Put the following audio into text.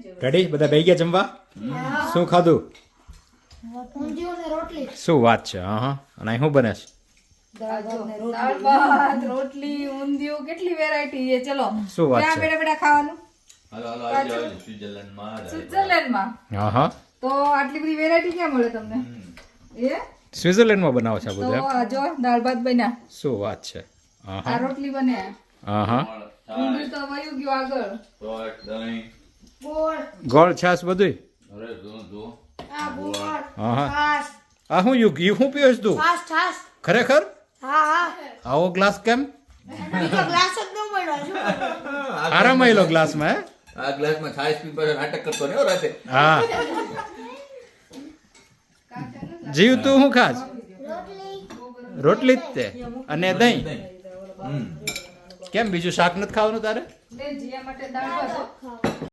Ready બધા બેહી ગયા જમવા શું ખાધું ઊંધિયું ને રોટલી શું વાત છે હા હા અને અહીં શું બને છે દાળ ભાત રોટલી ઊંધિયું કેટલી વેરાયટી છે ચલો શું વાત ક્યાં છે? બેઠા બેઠા ખાવાનું હાલો આવજો સ્વિટ્ઝરલેન્ડમાં સ્વિટ્ઝરલેન્ડમાં હા હા તો આટલી બધી વેરાયટી ક્યાં મળે તમને એ સ્વિટ્ઝરલેન્ડમાં બનાવો છો આ તો બધું એમ? આ જો દાળ ભાત બન્યા શું વાત છે હા આ હા રોટલી બને હા હા ઊંધિયું તો વયું ગયું આગળ તો દહીં ગોળ ગોળ છાસ બધું અરે જો આ ગોળ હા હા છાસ આ શું યુગ ઈ શું પીવો છો તું છાસ ખરેખર હા હા આવો ગ્લાસ કેમ બીજો ગ્લાસ જ ન મળ્યો શું કરું? આરામ આવેલો ગ્લાસમાં હે આ ગ્લાસમાં છાશ પી પછી નાટક કરતો ને રાતે હા જીવ તું શું ખાસ રોટલી જ તે અને દહીં કેમ બીજું શાક નથી ખાવાનું તારે લે જીયા માટે દાળ ભાત હો.